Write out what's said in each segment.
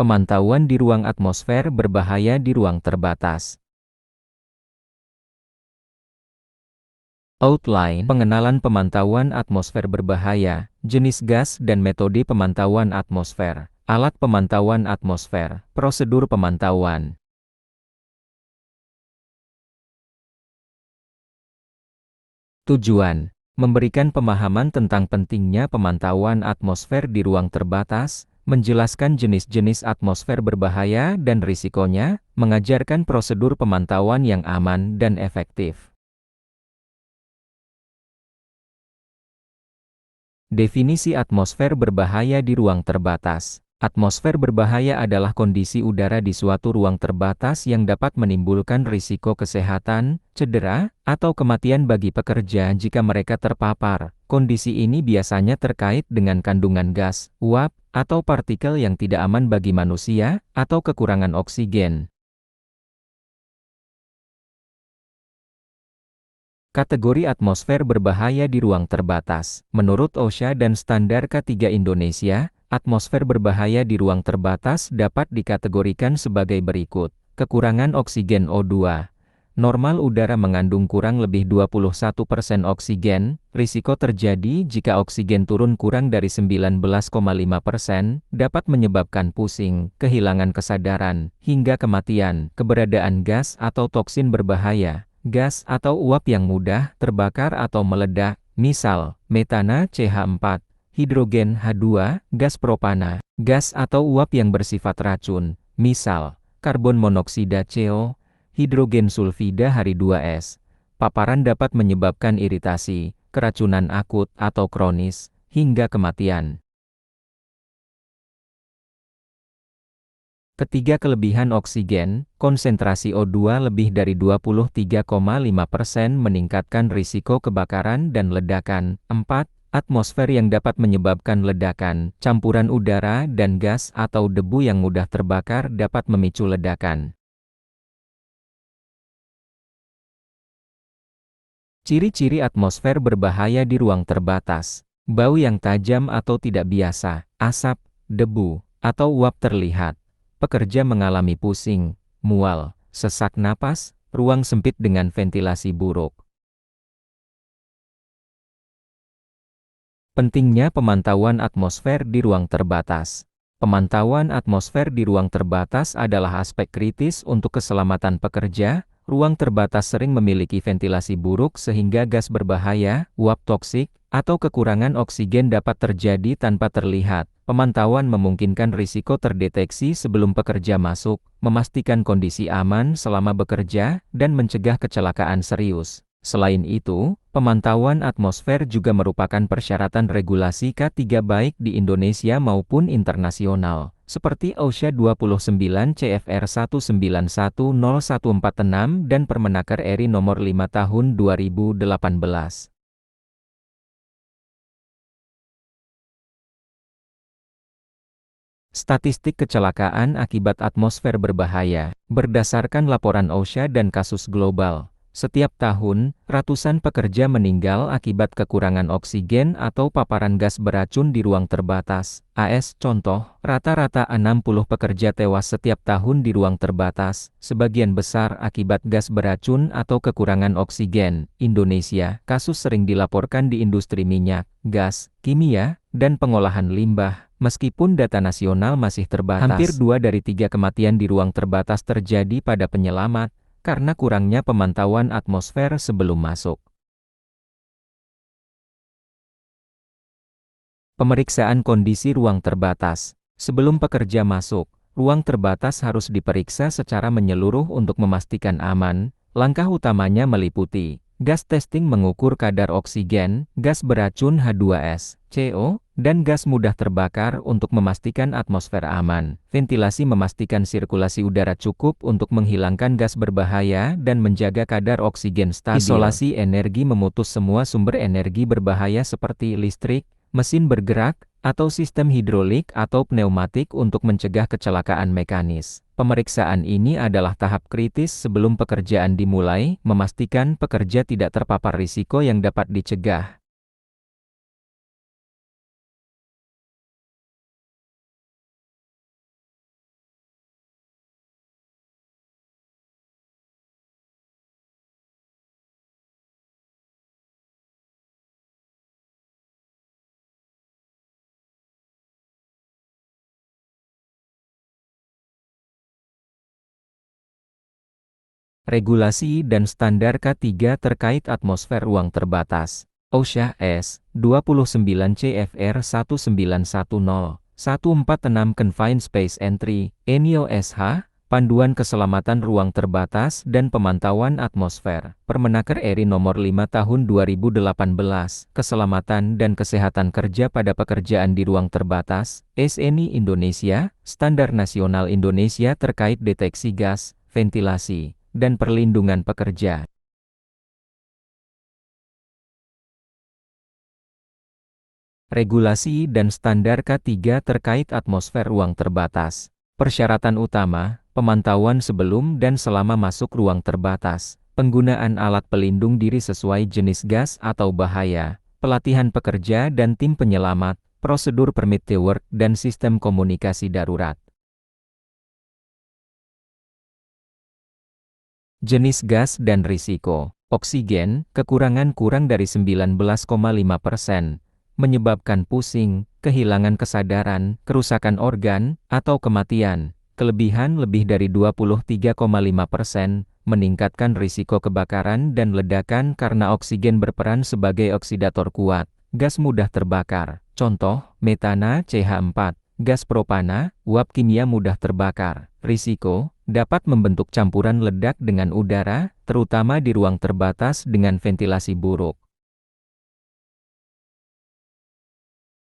Pemantauan di ruang atmosfer berbahaya di ruang terbatas. Outline pengenalan pemantauan atmosfer berbahaya, jenis gas dan metode pemantauan atmosfer, alat pemantauan atmosfer, prosedur pemantauan. Tujuan: memberikan pemahaman tentang pentingnya pemantauan atmosfer di ruang terbatas, menjelaskan jenis-jenis atmosfer berbahaya dan risikonya, mengajarkan prosedur pemantauan yang aman dan efektif. Definisi atmosfer berbahaya di ruang terbatas. Atmosfer berbahaya adalah kondisi udara di suatu ruang terbatas yang dapat menimbulkan risiko kesehatan, cedera, atau kematian bagi pekerja jika mereka terpapar. Kondisi ini biasanya terkait dengan kandungan gas, uap, atau partikel yang tidak aman bagi manusia, atau kekurangan oksigen. Kategori atmosfer berbahaya di ruang terbatas. Menurut OSHA dan Standar K3 Indonesia, atmosfer berbahaya di ruang terbatas dapat dikategorikan sebagai berikut. Kekurangan oksigen O2. Normal udara mengandung kurang lebih 21% oksigen. Risiko terjadi jika oksigen turun kurang dari 19,5%, dapat menyebabkan pusing, kehilangan kesadaran, hingga kematian. Keberadaan gas atau toksin berbahaya. Gas atau uap yang mudah terbakar atau meledak, misal, metana CH4, hidrogen H2, gas propana, gas atau uap yang bersifat racun, misal, karbon monoksida CO, hidrogen sulfida H2S. Paparan dapat menyebabkan iritasi, keracunan akut atau kronis, hingga kematian. Ketiga, kelebihan oksigen, konsentrasi O2 lebih dari 23,5% meningkatkan risiko kebakaran dan ledakan. 4. Atmosfer yang dapat menyebabkan ledakan, campuran udara dan gas atau debu yang mudah terbakar dapat memicu ledakan. Ciri-ciri atmosfer berbahaya di ruang terbatas. Bau yang tajam atau tidak biasa, asap, debu, atau uap terlihat. Pekerja mengalami pusing, mual, sesak napas, ruang sempit dengan ventilasi buruk. Pentingnya pemantauan atmosfer di ruang terbatas. Pemantauan atmosfer di ruang terbatas adalah aspek kritis untuk keselamatan pekerja. Ruang terbatas sering memiliki ventilasi buruk sehingga gas berbahaya, uap toksik, atau kekurangan oksigen dapat terjadi tanpa terlihat. Pemantauan memungkinkan risiko terdeteksi sebelum pekerja masuk, memastikan kondisi aman selama bekerja, dan mencegah kecelakaan serius. Selain itu, pemantauan atmosfer juga merupakan persyaratan regulasi K3 baik di Indonesia maupun internasional, seperti OSHA 29 CFR 19101446 dan Permenaker RI Nomor 5 Tahun 2018. Statistik kecelakaan akibat atmosfer berbahaya. Berdasarkan laporan OSHA dan kasus global, setiap tahun, ratusan pekerja meninggal akibat kekurangan oksigen atau paparan gas beracun di ruang terbatas. AS contoh, rata-rata 60 pekerja tewas setiap tahun di ruang terbatas, sebagian besar akibat gas beracun atau kekurangan oksigen. Indonesia, kasus sering dilaporkan di industri minyak, gas, kimia, dan pengolahan limbah. Meskipun data nasional masih terbatas, hampir 2 dari 3 kematian di ruang terbatas terjadi pada penyelamat, karena kurangnya pemantauan atmosfer sebelum masuk. Pemeriksaan kondisi ruang terbatas. Sebelum pekerja masuk, ruang terbatas harus diperiksa secara menyeluruh untuk memastikan aman. Langkah utamanya meliputi gas testing mengukur kadar oksigen, gas beracun H2S, CO, dan gas mudah terbakar untuk memastikan atmosfer aman. Ventilasi memastikan sirkulasi udara cukup untuk menghilangkan gas berbahaya dan menjaga kadar oksigen stabil. Isolasi energi memutus semua sumber energi berbahaya seperti listrik, mesin bergerak, atau sistem hidrolik atau pneumatik untuk mencegah kecelakaan mekanis. Pemeriksaan ini adalah tahap kritis sebelum pekerjaan dimulai, memastikan pekerja tidak terpapar risiko yang dapat dicegah. Regulasi dan standar K3 terkait atmosfer ruang terbatas. OSHA S. 29 CFR 1910-146 Confined Space Entry, ENIO SH, Panduan Keselamatan Ruang Terbatas dan Pemantauan Atmosfer, Permenaker RI Nomor 5 Tahun 2018, Keselamatan dan Kesehatan Kerja pada Pekerjaan di Ruang Terbatas, SNI Indonesia, Standar Nasional Indonesia terkait deteksi gas, ventilasi, dan perlindungan pekerja. Regulasi dan standar K3 terkait atmosfer ruang terbatas. Persyaratan utama, pemantauan sebelum dan selama masuk ruang terbatas, penggunaan alat pelindung diri sesuai jenis gas atau bahaya, pelatihan pekerja dan tim penyelamat, prosedur permit to work dan sistem komunikasi darurat. Jenis gas dan risiko. Oksigen, kekurangan kurang dari 19,5%. Menyebabkan pusing, kehilangan kesadaran, kerusakan organ, atau kematian. Kelebihan lebih dari 23,5%, meningkatkan risiko kebakaran dan ledakan karena oksigen berperan sebagai oksidator kuat. Gas mudah terbakar, contoh, metana CH4, gas propana, uap kimia mudah terbakar. Risiko, dapat membentuk campuran ledak dengan udara, terutama di ruang terbatas dengan ventilasi buruk.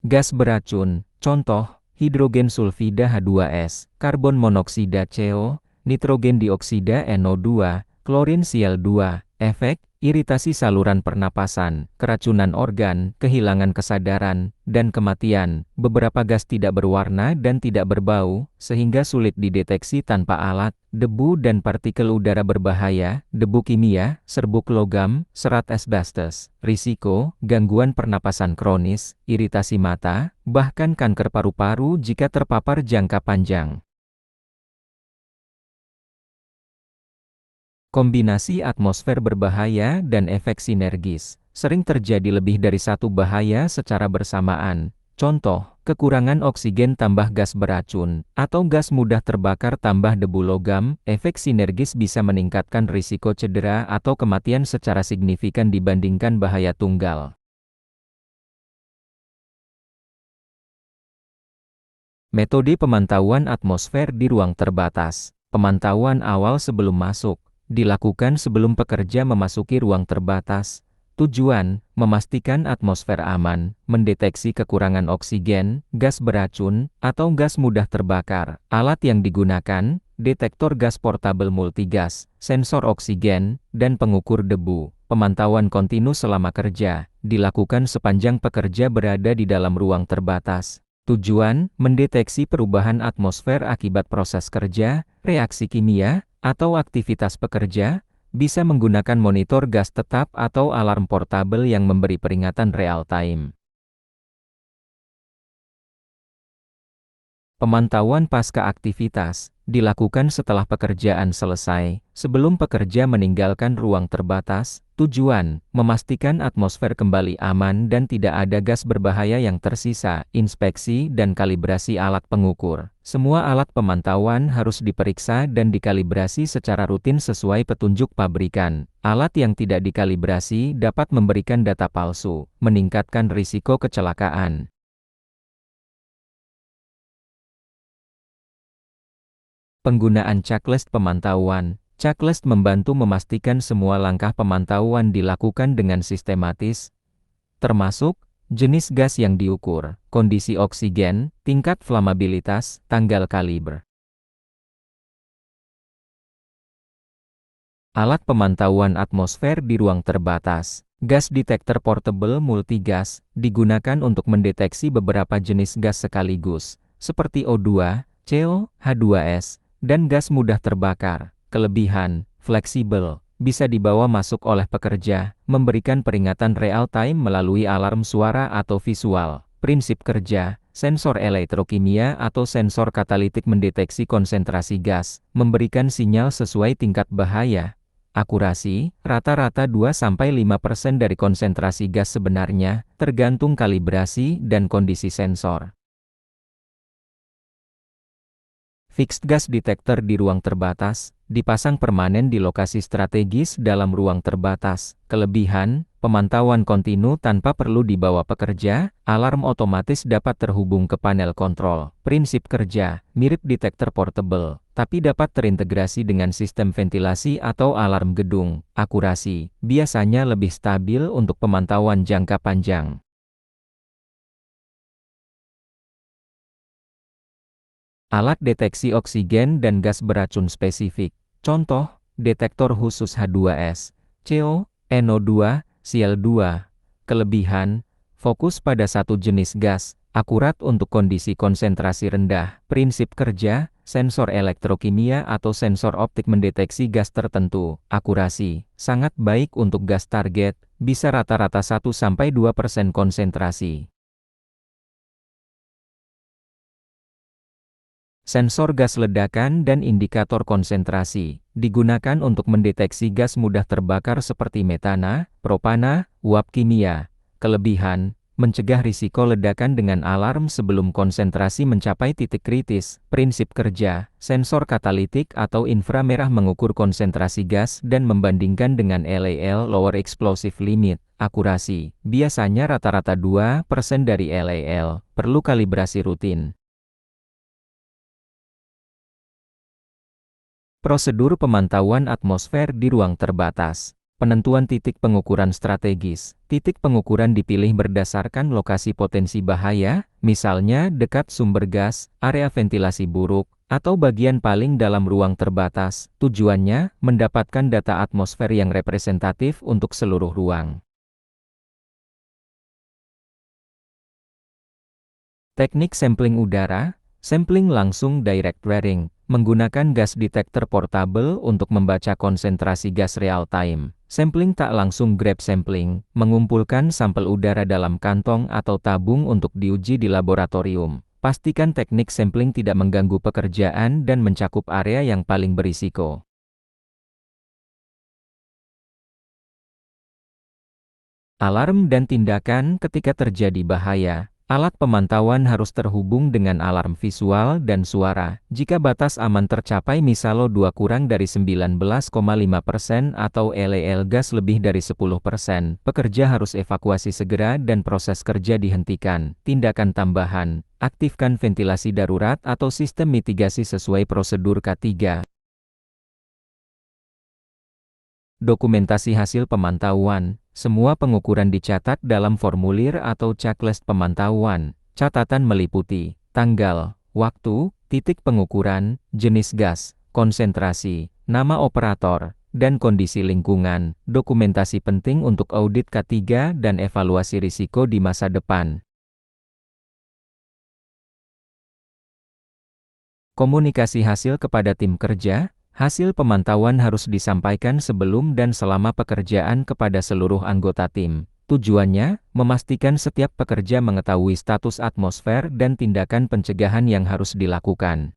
Gas beracun, contoh, hidrogen sulfida H2S, karbon monoksida CO, nitrogen dioksida NO2, klorin Cl2, efek, iritasi saluran pernapasan, keracunan organ, kehilangan kesadaran, dan kematian. Beberapa gas tidak berwarna dan tidak berbau, sehingga sulit dideteksi tanpa alat. Debu dan partikel udara berbahaya, debu kimia, serbuk logam, serat asbestos. Risiko, gangguan pernapasan kronis, iritasi mata, bahkan kanker paru-paru jika terpapar jangka panjang. Kombinasi atmosfer berbahaya dan efek sinergis, sering terjadi lebih dari satu bahaya secara bersamaan. Contoh, kekurangan oksigen tambah gas beracun, atau gas mudah terbakar tambah debu logam. Efek sinergis bisa meningkatkan risiko cedera atau kematian secara signifikan dibandingkan bahaya tunggal. Metode pemantauan atmosfer di ruang terbatas. Pemantauan awal sebelum masuk, dilakukan sebelum pekerja memasuki ruang terbatas. Tujuan, memastikan atmosfer aman, mendeteksi kekurangan oksigen, gas beracun, atau gas mudah terbakar. Alat yang digunakan, detektor gas portable multigas, sensor oksigen, dan pengukur debu. Pemantauan kontinu selama kerja, dilakukan sepanjang pekerja berada di dalam ruang terbatas. Tujuan, mendeteksi perubahan atmosfer akibat proses kerja, reaksi kimia, atau aktivitas pekerja, bisa menggunakan monitor gas tetap atau alarm portabel yang memberi peringatan real-time. Pemantauan pasca aktivitas, dilakukan setelah pekerjaan selesai, sebelum pekerja meninggalkan ruang terbatas. Tujuan, memastikan atmosfer kembali aman dan tidak ada gas berbahaya yang tersisa. Inspeksi dan kalibrasi alat pengukur. Semua alat pemantauan harus diperiksa dan dikalibrasi secara rutin sesuai petunjuk pabrikan. Alat yang tidak dikalibrasi dapat memberikan data palsu, meningkatkan risiko kecelakaan. Penggunaan checklist pemantauan. Checklist membantu memastikan semua langkah pemantauan dilakukan dengan sistematis, termasuk jenis gas yang diukur, kondisi oksigen, tingkat flammabilitas, tanggal kaliber. Alat pemantauan atmosfer di ruang terbatas. Gas detector portable multigas digunakan untuk mendeteksi beberapa jenis gas sekaligus, seperti O2, CO, H2S, dan gas mudah terbakar. Kelebihan, fleksibel, bisa dibawa masuk oleh pekerja, memberikan peringatan real-time melalui alarm suara atau visual. Prinsip kerja, sensor elektrokimia atau sensor katalitik mendeteksi konsentrasi gas, memberikan sinyal sesuai tingkat bahaya. Akurasi, rata-rata 2-5% dari konsentrasi gas sebenarnya, tergantung kalibrasi dan kondisi sensor. Fixed gas detector di ruang terbatas, dipasang permanen di lokasi strategis dalam ruang terbatas. Kelebihan, pemantauan kontinu tanpa perlu dibawa pekerja, alarm otomatis dapat terhubung ke panel kontrol. Prinsip kerja, mirip detektor portable, tapi dapat terintegrasi dengan sistem ventilasi atau alarm gedung. Akurasi, biasanya lebih stabil untuk pemantauan jangka panjang. Alat deteksi oksigen dan gas beracun spesifik. Contoh, detektor khusus H2S, CO, NO2, Cl2. Kelebihan, fokus pada satu jenis gas, akurat untuk kondisi konsentrasi rendah. Prinsip kerja, sensor elektrokimia atau sensor optik mendeteksi gas tertentu. Akurasi, sangat baik untuk gas target, bisa rata-rata 1–2% konsentrasi. Sensor gas ledakan dan indikator konsentrasi, digunakan untuk mendeteksi gas mudah terbakar seperti metana, propana, uap kimia. Kelebihan, mencegah risiko ledakan dengan alarm sebelum konsentrasi mencapai titik kritis. Prinsip kerja, sensor katalitik atau inframerah mengukur konsentrasi gas dan membandingkan dengan LAL Lower Explosive Limit. Akurasi, biasanya rata-rata 2% dari LAL, perlu kalibrasi rutin. Prosedur pemantauan atmosfer di ruang terbatas. Penentuan titik pengukuran strategis. Titik pengukuran dipilih berdasarkan lokasi potensi bahaya, misalnya dekat sumber gas, area ventilasi buruk, atau bagian paling dalam ruang terbatas. Tujuannya, mendapatkan data atmosfer yang representatif untuk seluruh ruang. Teknik sampling udara. Sampling langsung direct wearing, menggunakan gas detector portable untuk membaca konsentrasi gas real time. Sampling tak langsung grab sampling, mengumpulkan sampel udara dalam kantong atau tabung untuk diuji di laboratorium. Pastikan teknik sampling tidak mengganggu pekerjaan dan mencakup area yang paling berisiko. Alarm dan tindakan ketika terjadi bahaya. Alat pemantauan harus terhubung dengan alarm visual dan suara. Jika batas aman tercapai misalo 2 kurang dari 19,5% atau LAL gas lebih dari 10%, pekerja harus evakuasi segera dan proses kerja dihentikan. Tindakan tambahan, aktifkan ventilasi darurat atau sistem mitigasi sesuai prosedur K3. Dokumentasi hasil pemantauan. Semua pengukuran dicatat dalam formulir atau checklist pemantauan. Catatan meliputi tanggal, waktu, titik pengukuran, jenis gas, konsentrasi, nama operator, dan kondisi lingkungan. Dokumentasi penting untuk audit K3 dan evaluasi risiko di masa depan. Komunikasi hasil kepada tim kerja. Hasil pemantauan harus disampaikan sebelum dan selama pekerjaan kepada seluruh anggota tim. Tujuannya, memastikan setiap pekerja mengetahui status atmosfer dan tindakan pencegahan yang harus dilakukan.